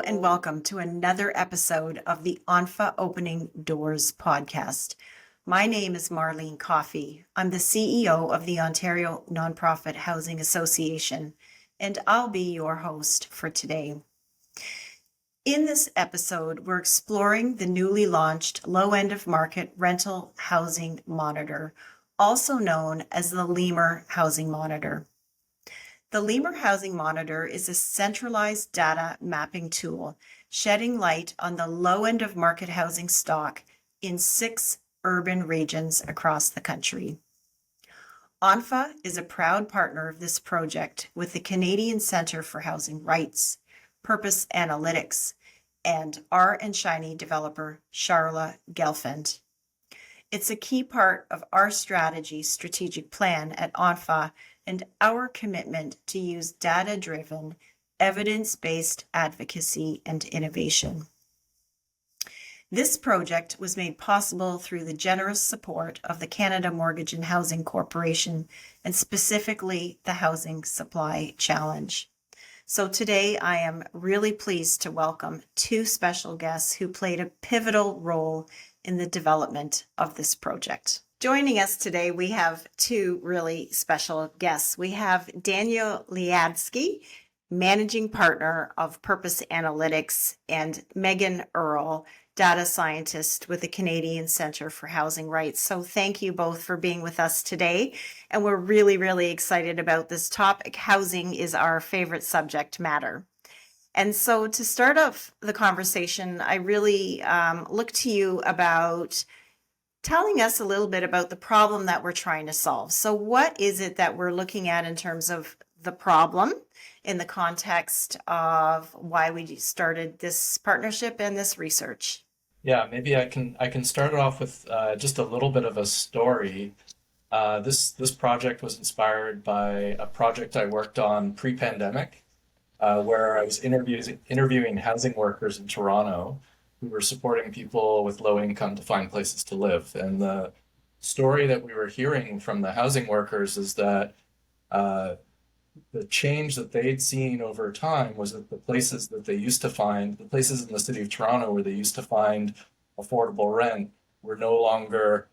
and welcome to another episode of the ONPHA Opening Doors podcast. My name is Marlene Coffey. I'm the CEO of the Ontario Nonprofit Housing Association, and I'll be your host for today. In this episode, we're exploring the newly launched low end of market rental housing monitor, also known as the LEMR Housing Monitor. The LEMR Housing Monitor is a centralized data mapping tool shedding light on the low end of market housing stock in 6 urban regions across the country. ONPHA is a proud partner of this project with the Canadian Centre for Housing Rights, Purpose Analytics, and R&Shiny developer Charla Gelfand. It's a key part of our strategic plan at ONPHA and our commitment to use data-driven, evidence-based advocacy and innovation. This project was made possible through the generous support of the Canada Mortgage and Housing Corporation and specifically the Housing Supply Challenge. So today I am really pleased to welcome 2 special guests who played a pivotal role in the development of this project. Joining us today, we have 2 really special guests. We have Daniel Liadsky, Managing Partner of Purpose Analytics, and Megan Earle, Data Scientist with the Canadian Centre for Housing Rights. So thank you both for being with us today. And we're really, really excited about this topic. Housing is our favorite subject matter. And so to start off the conversation, I really look to you about telling us a little bit about the problem that we're trying to solve. So what is it that we're looking at in terms of the problem in the context of why we started this partnership and this research? Yeah, maybe I can start it off with just a little bit of a story. This project was inspired by a project I worked on pre-pandemic, where I was interviewing housing workers in Toronto who were supporting people with low income to find places to live. And the story that we were hearing from the housing workers is that the change that they'd seen over time was that the places that they used to find, the places in the city of Toronto where they used to find affordable rent were no longer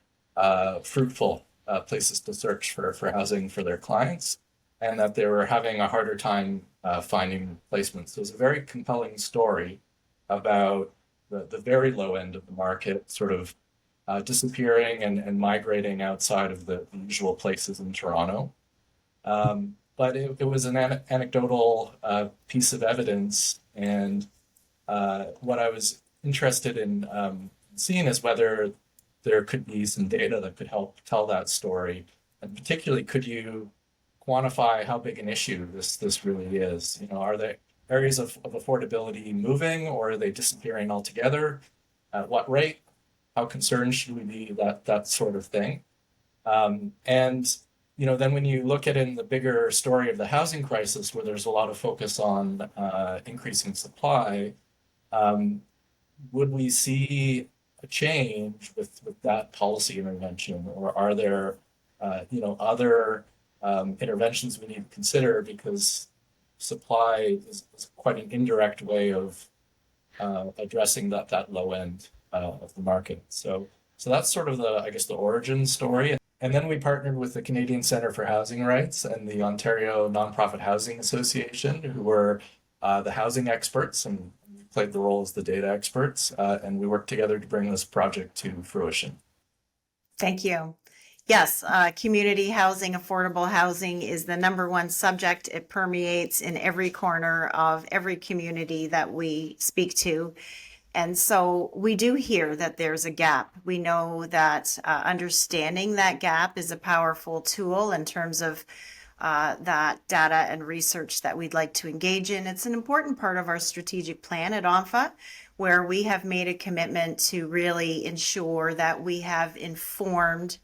fruitful places to search for housing for their clients, and that they were having a harder time finding placements. So it was a very compelling story about the very low end of the market sort of disappearing and migrating outside of the usual places in Toronto. But it was an anecdotal piece of evidence, and what I was interested in seeing is whether there could be some data that could help tell that story, and particularly could you quantify how big an issue this really is? You know, are there areas of affordability moving, or are they disappearing altogether? At what rate? How concerned should we be? That sort of thing. And you know, then when you look at in the bigger story of the housing crisis, where there's a lot of focus on increasing supply, would we see a change with that policy intervention, or are there other interventions we need to consider, because supply is quite an indirect way of addressing that low end of the market. So that's sort of the origin story. And then we partnered with the Canadian Centre for Housing Rights and the Ontario Nonprofit Housing Association, who were the housing experts, and we played the role as the data experts, and we worked together to bring this project to fruition. Thank you. Yes, community housing, affordable housing is the number one subject. It permeates in every corner of every community that we speak to. And so we do hear that there's a gap. We know that understanding that gap is a powerful tool in terms of that data and research that we'd like to engage in. It's an important part of our strategic plan at ONPHA, where we have made a commitment to really ensure that we have informed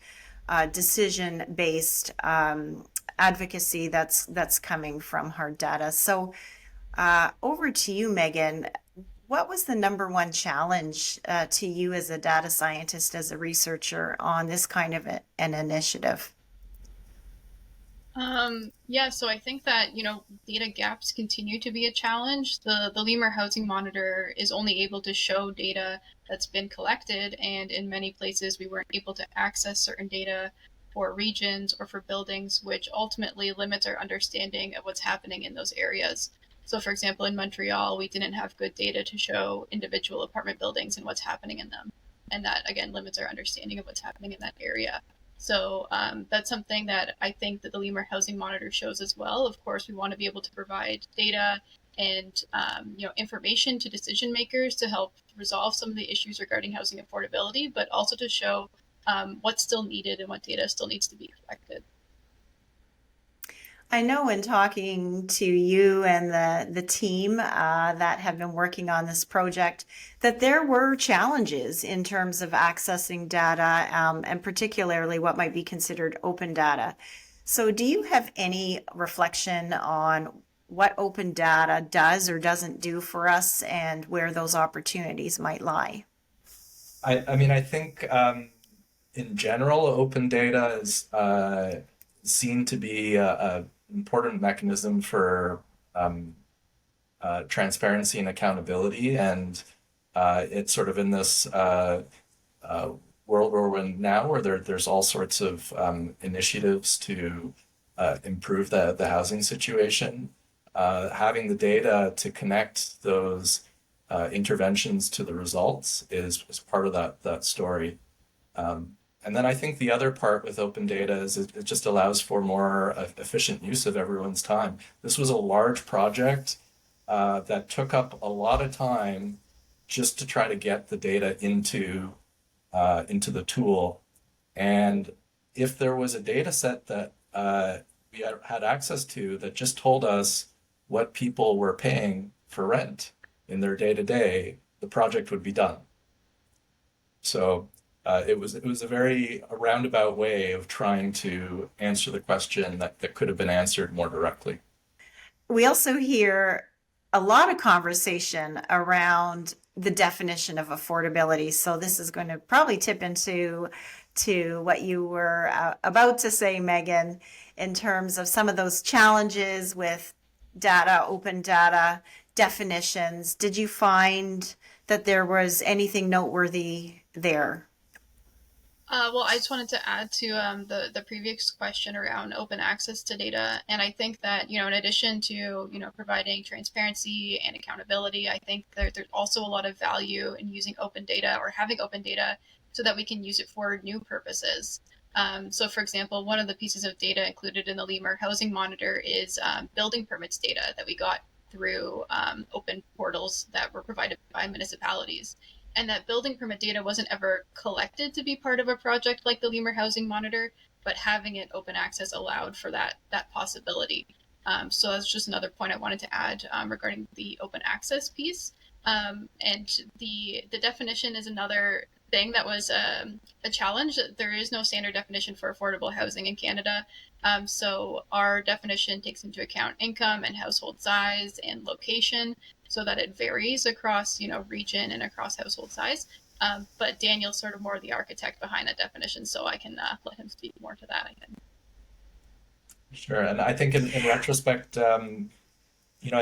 decision-based advocacy that's coming from hard data. So over to you, Megan. What was the number one challenge to you as a data scientist, as a researcher on this kind of an initiative? Yeah, so I think that, data gaps continue to be a challenge. The LEMR Housing Monitor is only able to show data that's been collected, and in many places we weren't able to access certain data for regions or for buildings, which ultimately limits our understanding of what's happening in those areas. So, for example, in Montreal, we didn't have good data to show individual apartment buildings and what's happening in them. And that, again, limits our understanding of what's happening in that area. So that's something that I think that the LEMR Housing Monitor shows as well. Of course, we want to be able to provide data and information to decision makers to help resolve some of the issues regarding housing affordability, but also to show what's still needed and what data still needs to be collected. I know in talking to you and the team that have been working on this project that there were challenges in terms of accessing data and particularly what might be considered open data. So, do you have any reflection on what open data does or doesn't do for us and where those opportunities might lie? I mean, I think in general, open data is seen to be a important mechanism for um, transparency and accountability, and it's sort of in this uh, world where we're in now, where there's all sorts of initiatives to improve the housing situation. Having the data to connect those interventions to the results is part of that story. And then I think the other part with open data is it just allows for more efficient use of everyone's time. This was a large project that took up a lot of time just to try to get the data into the tool. And if there was a data set that we had access to that just told us what people were paying for rent in their day to day, the project would be done. So it was a roundabout way of trying to answer the question that could have been answered more directly. We also hear a lot of conversation around the definition of affordability. So this is going to probably tip into what you were about to say, Megan, in terms of some of those challenges with data, open data definitions. Did you find that there was anything noteworthy there? Well, I just wanted to add to the previous question around open access to data, and I think that in addition to providing transparency and accountability, I think there's also a lot of value in using open data or having open data so that we can use it for new purposes. So, for example, one of the pieces of data included in the LEMR Housing Monitor is building permits data that we got through open portals that were provided by municipalities, and that building permit data wasn't ever collected to be part of a project like the LEMR Housing Monitor, but having it open access allowed for that possibility. So that's just another point I wanted to add regarding the open access piece. And the definition is another thing that was a challenge. There is no standard definition for affordable housing in Canada. So our definition takes into account income and household size and location, so that it varies across region and across household size. But Daniel's sort of more the architect behind that definition, so I can let him speak more to that, I think. Sure. And I think in retrospect, I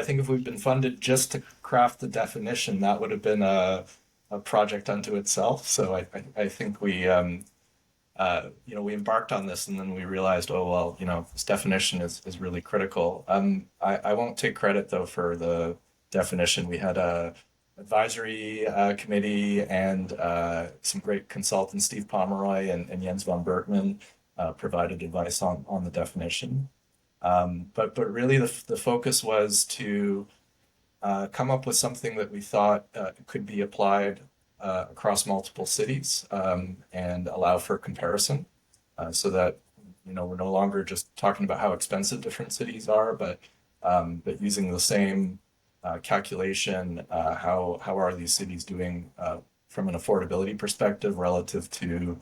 think if we'd been funded just to craft the definition, that would have been a project unto itself. So I think we embarked on this and then we realized, oh, well, this definition is really critical. I won't take credit though for the definition. We had a advisory committee and some great consultants, Steve Pomeroy and Jens von Bergman, provided advice on the definition. But really the focus was to come up with something that we thought could be applied across multiple cities and allow for comparison so that we're no longer just talking about how expensive different cities are, but using the same calculation, how are these cities doing from an affordability perspective relative to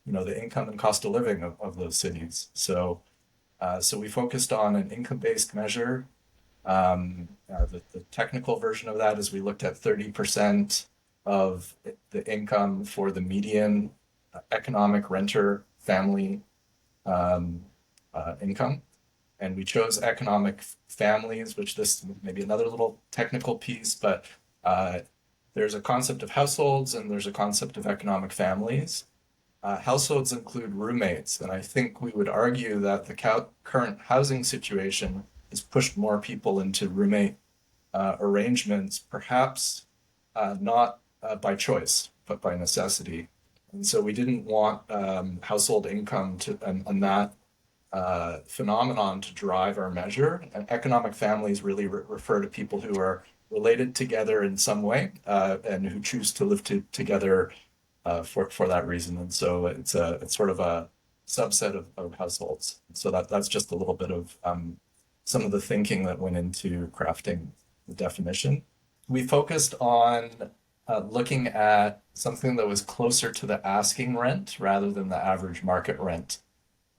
the income and cost of living of those cities. So we focused on an income-based measure. The technical version of that is we looked at 30% of the income for the median economic renter family income. And we chose economic families, which this may be another little technical piece, but there's a concept of households and there's a concept of economic families. Households include roommates, and I think we would argue that the current housing situation has pushed more people into roommate arrangements, perhaps not by choice, but by necessity. And so we didn't want household income and that phenomenon to drive our measure. And economic families really refer to people who are related together in some way and who choose to live together for that reason. And so it's sort of a subset of households. So that's just a little bit of some of the thinking that went into crafting the definition. We focused on looking at something that was closer to the asking rent rather than the average market rent.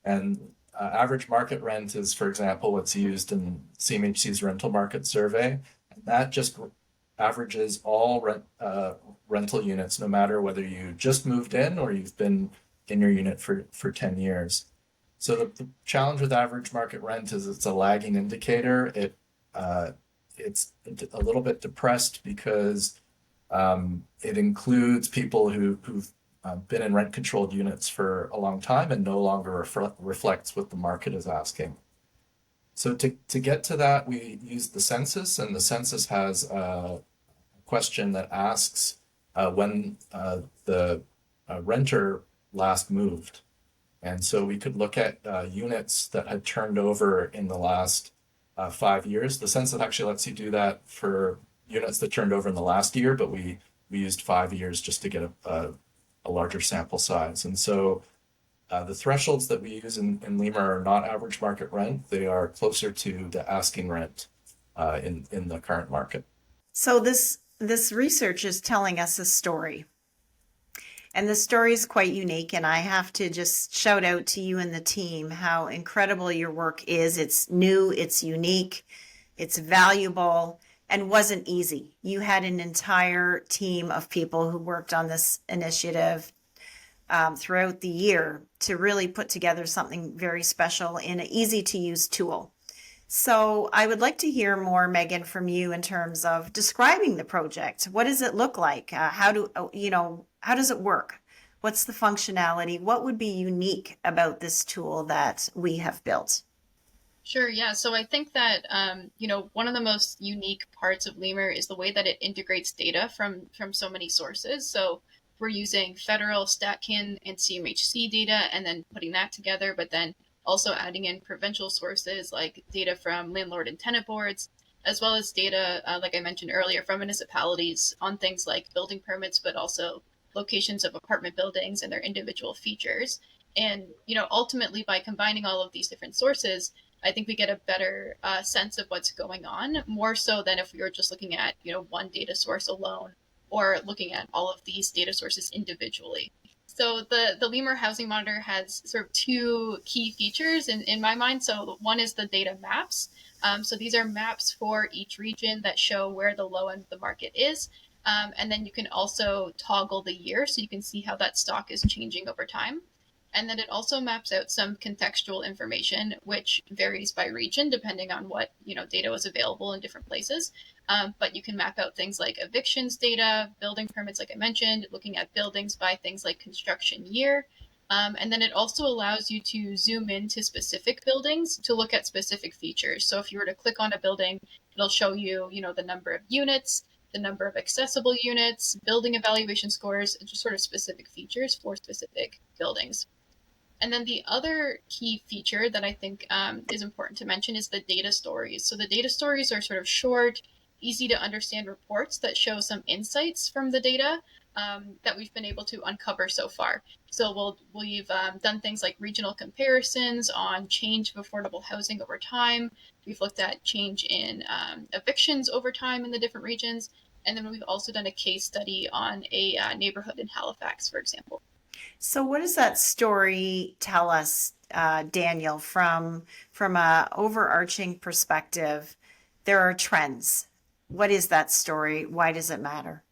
And average market rent is, for example, what's used in CMHC's rental market survey. And that just averages all rental units, no matter whether you just moved in or you've been in your unit for 10 years. So the challenge with average market rent is it's a lagging indicator. It's a little bit depressed because it includes people who've been in rent-controlled units for a long time and no longer reflects what the market is asking. So to get to that, we used the census, and the census has a question that asks when the renter last moved. And so we could look at units that had turned over in the last 5 years. The census actually lets you do that for units that turned over in the last year, but we used 5 years just to get a larger sample size. And so the thresholds that we use in LEMR are not average market rent. They are closer to the asking rent in the current market. So this research is telling us a story. And the story is quite unique, and I have to just shout out to you and the team how incredible your work is. It's new, it's unique, it's valuable, and wasn't easy. You had an entire team of people who worked on this initiative throughout the year to really put together something very special in an easy-to-use tool. So I would like to hear more, Megan, from you in terms of describing the project. What does it look like? How does it work? What's the functionality? What would be unique about this tool that we have built? Sure, yeah. So I think that one of the most unique parts of LEMR is the way that it integrates data from so many sources. So we're using federal StatCan and CMHC data and then putting that together, but then also adding in provincial sources like data from landlord and tenant boards, as well as data, like I mentioned earlier, from municipalities on things like building permits, but also locations of apartment buildings and their individual features. And, ultimately by combining all of these different sources, I think we get a better sense of what's going on, more so than if we were just looking at, one data source alone or looking at all of these data sources individually. So the LEMR Housing Monitor has sort of two key features in my mind. So one is the data maps. So these are maps for each region that show where the low end of the market is. And then you can also toggle the year so you can see how that stock is changing over time. And then it also maps out some contextual information, which varies by region depending on what data was available in different places. But you can map out things like evictions data, building permits, like I mentioned, looking at buildings by things like construction year. And then it also allows you to zoom into specific buildings to look at specific features. So if you were to click on a building, it'll show you, the number of units, the number of accessible units, building evaluation scores, and just sort of specific features for specific buildings. And then the other key feature that I think is important to mention is the data stories. So the data stories are sort of short, easy to understand reports that show some insights from the data that we've been able to uncover so far. So we've done things like regional comparisons on change of affordable housing over time. We've looked at change in evictions over time in the different regions. And then we've also done a case study on a neighborhood in Halifax, for example. So what does that story tell us, Daniel, from a overarching perspective? There are trends. What is that story? Why does it matter?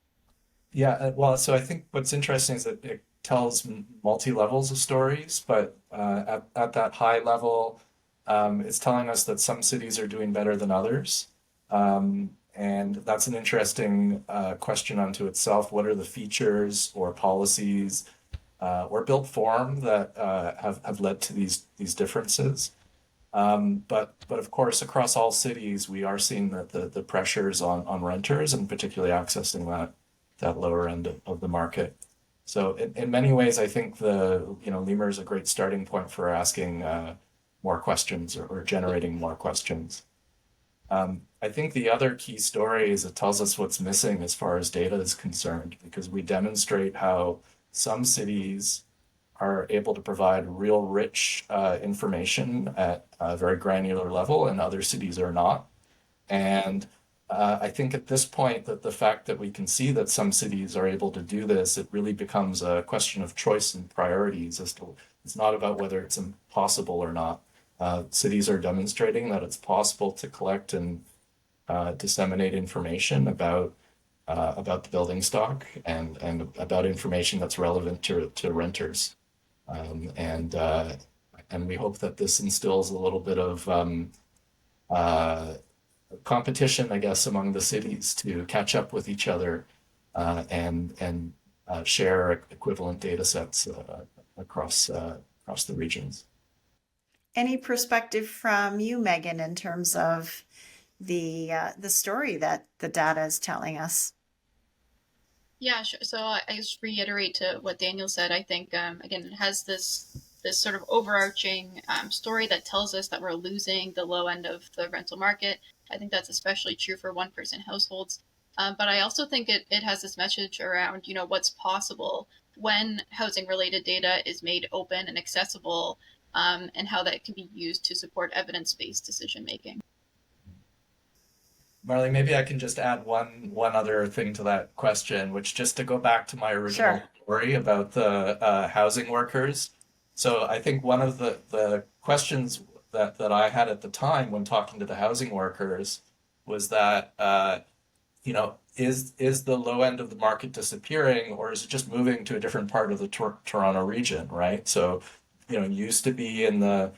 Yeah, well, so I think what's interesting is that it tells multi-levels of stories, but at that high level, It's telling us that some cities are doing better than others. And that's an interesting question unto itself. What are the features or policies or built form that have led to these differences? But of course, across all cities, we are seeing that the pressures on renters, and particularly accessing that lower end of the market. So in many ways, I think LEMR is a great starting point for asking more questions or generating more questions. I think the other key story is it tells us what's missing as far as data is concerned, because we demonstrate how some cities are able to provide real rich information at a very granular level, and other cities are not. And I think at this point that the fact that we can see that some cities are able to do this, it really becomes a question of choice and priorities. It's not about whether it's impossible or not. Cities are demonstrating that it's possible to collect and disseminate information about the building stock and about information that's relevant to renters. And we hope that this instills a little bit of competition, I guess, among the cities to catch up with each other and share equivalent data sets across the regions. Any perspective from you, Megan, in terms of the story that the data is telling us? Yeah, sure. So I just reiterate to what Daniel said. I think again, it has this sort of overarching story that tells us that we're losing the low end of the rental market. I think that's especially true for one-person households. But I also think it has this message around, what's possible when housing-related data is made open and accessible, and how that can be used to support evidence-based decision making. Marlene, maybe I can just add one other thing to that question, which just to go back to my original story about the housing workers. So I think one of the questions that I had at the time when talking to the housing workers was that, is the low end of the market disappearing, or is it just moving to a different part of the Toronto region, right? So, used to be in the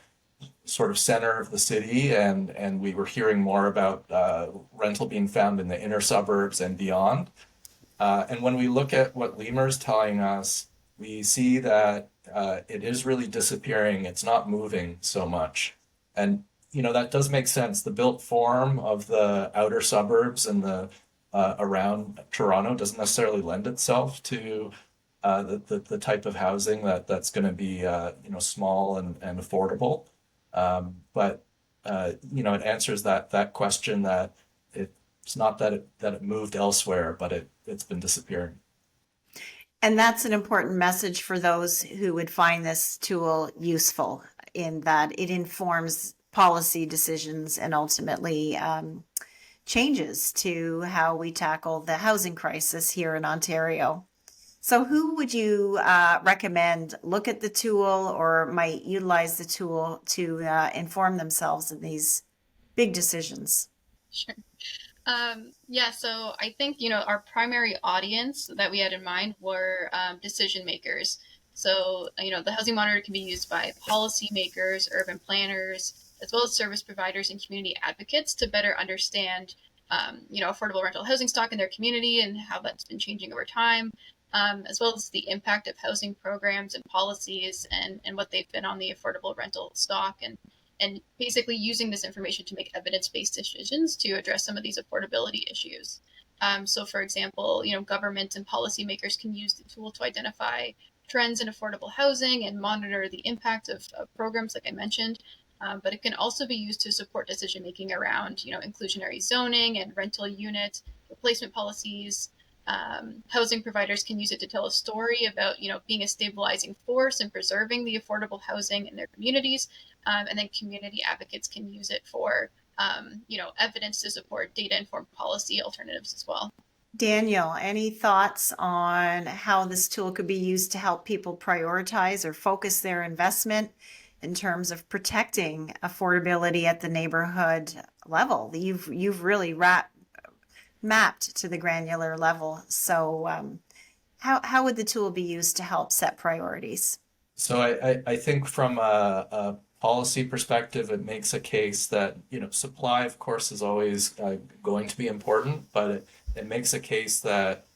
sort of center of the city, and we were hearing more about rental being found in the inner suburbs and beyond. And when we look at what LEMR is telling us, we see that it is really disappearing. It's not moving so much. And, that does make sense. The built form of the outer suburbs and the around Toronto doesn't necessarily lend itself to the type of housing that's going to be, small and affordable. But it answers that question that it's not that it moved elsewhere, but it's been disappearing. And that's an important message for those who would find this tool useful, in that it informs policy decisions and ultimately changes to how we tackle the housing crisis here in Ontario. So who would you recommend look at the tool or might utilize the tool to inform themselves in these big decisions? Sure. Yeah, so I think, our primary audience that we had in mind were decision makers. So, the Housing Monitor can be used by policymakers, urban planners, as well as service providers and community advocates to better understand, affordable rental housing stock in their community and how that's been changing over time, as well as the impact of housing programs and policies and what they've been on the affordable rental stock, and basically using this information to make evidence-based decisions to address some of these affordability issues. So for example, government and policymakers can use the tool to identify trends in affordable housing and monitor the impact of programs like I mentioned. But it can also be used to support decision-making around, inclusionary zoning and rental unit replacement policies. Housing providers can use it to tell a story about, being a stabilizing force and preserving the affordable housing in their communities. And then community advocates can use it for, evidence to support data-informed policy alternatives as well. Daniel, any thoughts on how this tool could be used to help people prioritize or focus their investment in terms of protecting affordability at the neighborhood level? You've really mapped to the granular level. So how would the tool be used to help set priorities? So I think from a policy perspective, it makes a case that, supply, of course, is always going to be important, but it makes a case that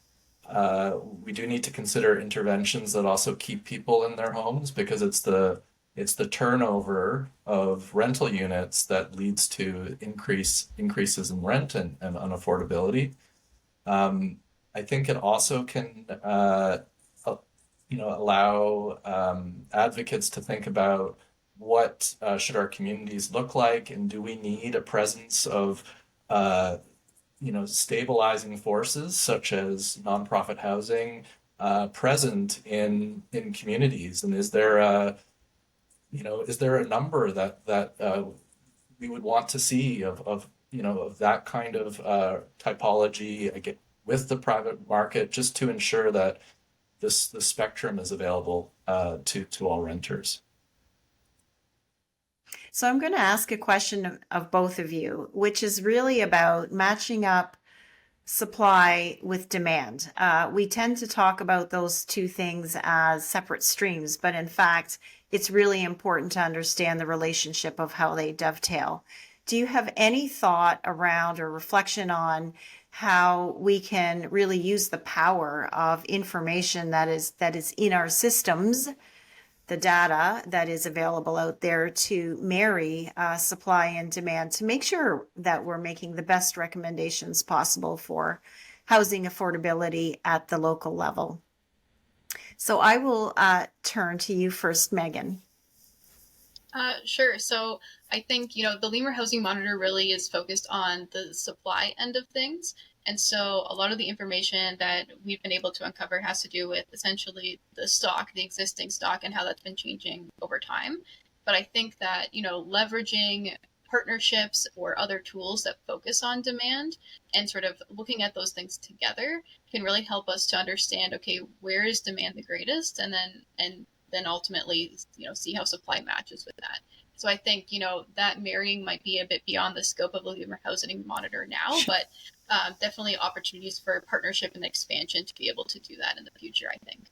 we do need to consider interventions that also keep people in their homes, because it's the turnover of rental units that leads to increases in rent and unaffordability. I think it also can allow advocates to think about what should our communities look like, and do we need a presence of stabilizing forces such as nonprofit housing present in communities, and is there a number that we would want to see of that kind of typology, again, with the private market, just to ensure that the spectrum is available to all renters. So I'm going to ask a question of both of you, which is really about matching up supply with demand. We tend to talk about those two things as separate streams, but in fact, it's really important to understand the relationship of how they dovetail. Do you have any thought around or reflection on how we can really use the power of information that is in our systems, the data that is available out there, to marry supply and demand to make sure that we're making the best recommendations possible for housing affordability at the local level? So I will turn to you first, Megan. Sure. So I think, the LEMR Housing Monitor really is focused on the supply end of things. And so a lot of the information that we've been able to uncover has to do with essentially the existing stock, and how that's been changing over time. But I think that, leveraging partnerships or other tools that focus on demand and sort of looking at those things together can really help us to understand, okay, where is demand the greatest? And then ultimately, see how supply matches with that. So I think, that marrying might be a bit beyond the scope of the LEMR Housing Monitor now, but definitely opportunities for partnership and expansion to be able to do that in the future, I think.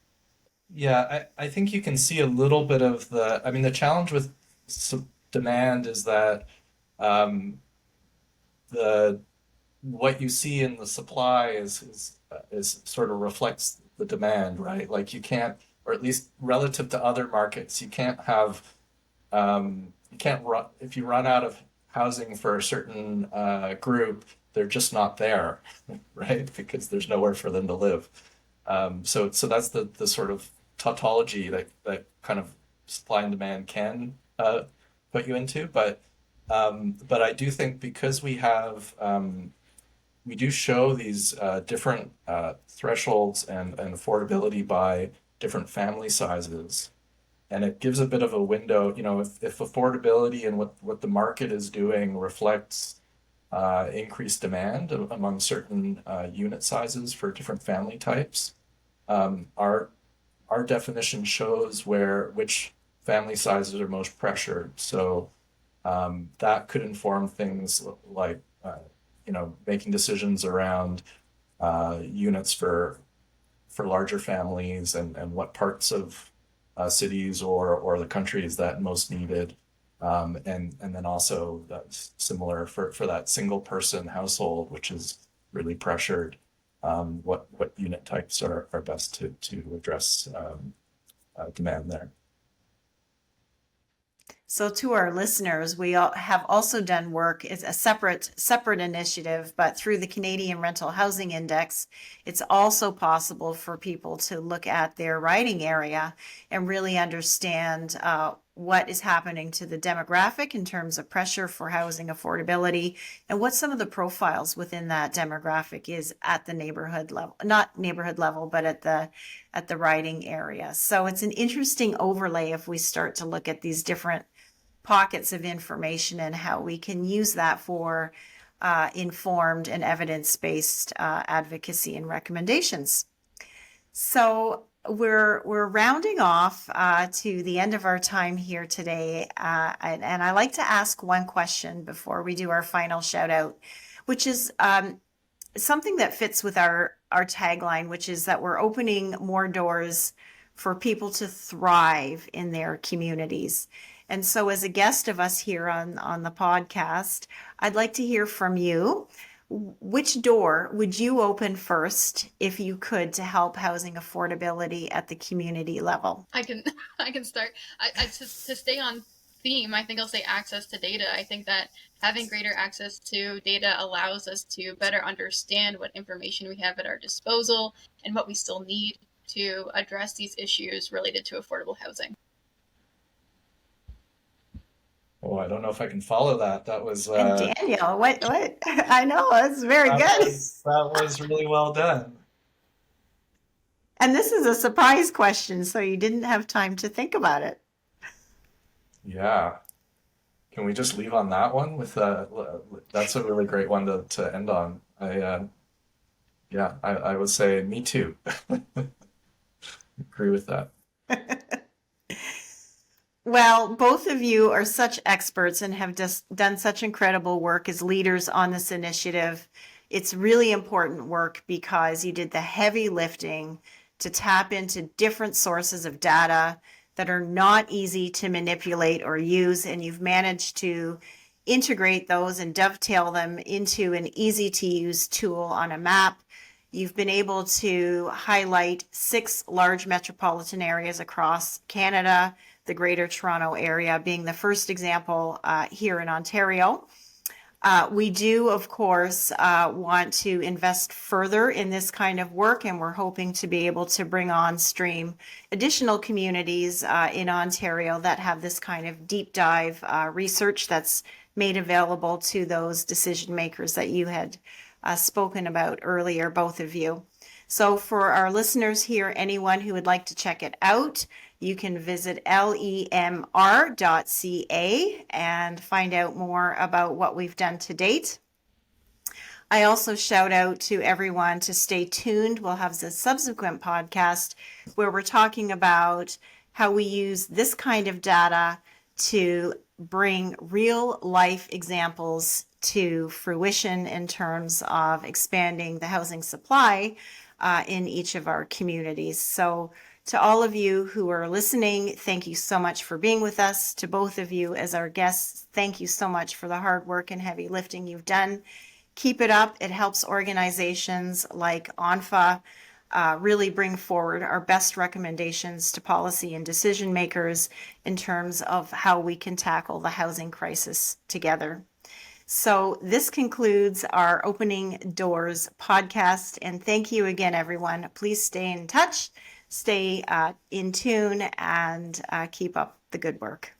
Yeah, I think you can see a little bit of the challenge with demand is that the what you see in the supply is sort of reflects the demand, right? Like you can't, or at least relative to other markets, you can't have you can't run if you run out of housing for a certain group, they're just not there, right? Because there's nowhere for them to live. So that's the sort of tautology that kind of supply and demand can put you into, but I do think because we do show these different thresholds and affordability by different family sizes, and it gives a bit of a window. If affordability and what the market is doing reflects increased demand among certain unit sizes for different family types, our definition shows which family sizes are most pressured. So that could inform things like making decisions around units for larger families, and what parts of cities or the country is that most needed, and then also that's similar for that single person household, which is really pressured. What unit types are best to address demand there. So to our listeners, we have also done work. It's a separate initiative, but through the Canadian Rental Housing Index, it's also possible for people to look at their riding area and really understand what is happening to the demographic in terms of pressure for housing affordability, and what some of the profiles within that demographic is at the neighborhood level, not neighborhood level, but at the riding area. So it's an interesting overlay if we start to look at these different pockets of information and how we can use that for informed and evidence-based advocacy and recommendations. So we're rounding off to the end of our time here today, and I like to ask one question before we do our final shout out, which is something that fits with our tagline, which is that we're opening more doors for people to thrive in their communities. And so as a guest of us here on the podcast, I'd like to hear from you. Which door would you open first if you could to help housing affordability at the community level? I can I can start. To stay on theme, I think I'll say access to data. I think that having greater access to data allows us to better understand what information we have at our disposal and what we still need to address these issues related to affordable housing. Oh, I don't know if I can follow that. That was And Daniel, what? I know, that's very good. that was really well done. And this is a surprise question, so you didn't have time to think about it. Yeah. Can we just leave on that one with that's a really great one to end on. I would say me too. Agree with that. Well, both of you are such experts and have just done such incredible work as leaders on this initiative. It's really important work because you did the heavy lifting to tap into different sources of data that are not easy to manipulate or use, and you've managed to integrate those and dovetail them into an easy to use tool on a map. You've been able to highlight 6 large metropolitan areas across Canada, the Greater Toronto Area being the first example here in Ontario. We do, of course, want to invest further in this kind of work, and we're hoping to be able to bring on stream additional communities in Ontario that have this kind of deep dive research that's made available to those decision makers that you had spoken about earlier, both of you. So for our listeners here, anyone who would like to check it out, you can visit lemr.ca and find out more about what we've done to date. I also shout out to everyone to stay tuned. We'll have the subsequent podcast where we're talking about how we use this kind of data to bring real life examples to fruition in terms of expanding the housing supply in each of our communities. So to all of you who are listening, thank you so much for being with us. To both of you as our guests, thank you so much for the hard work and heavy lifting you've done. Keep it up. It helps organizations like ONPHA really bring forward our best recommendations to policy and decision makers in terms of how we can tackle the housing crisis together. So this concludes our Opening Doors podcast. And thank you again, everyone. Please stay in touch, stay in tune, and keep up the good work.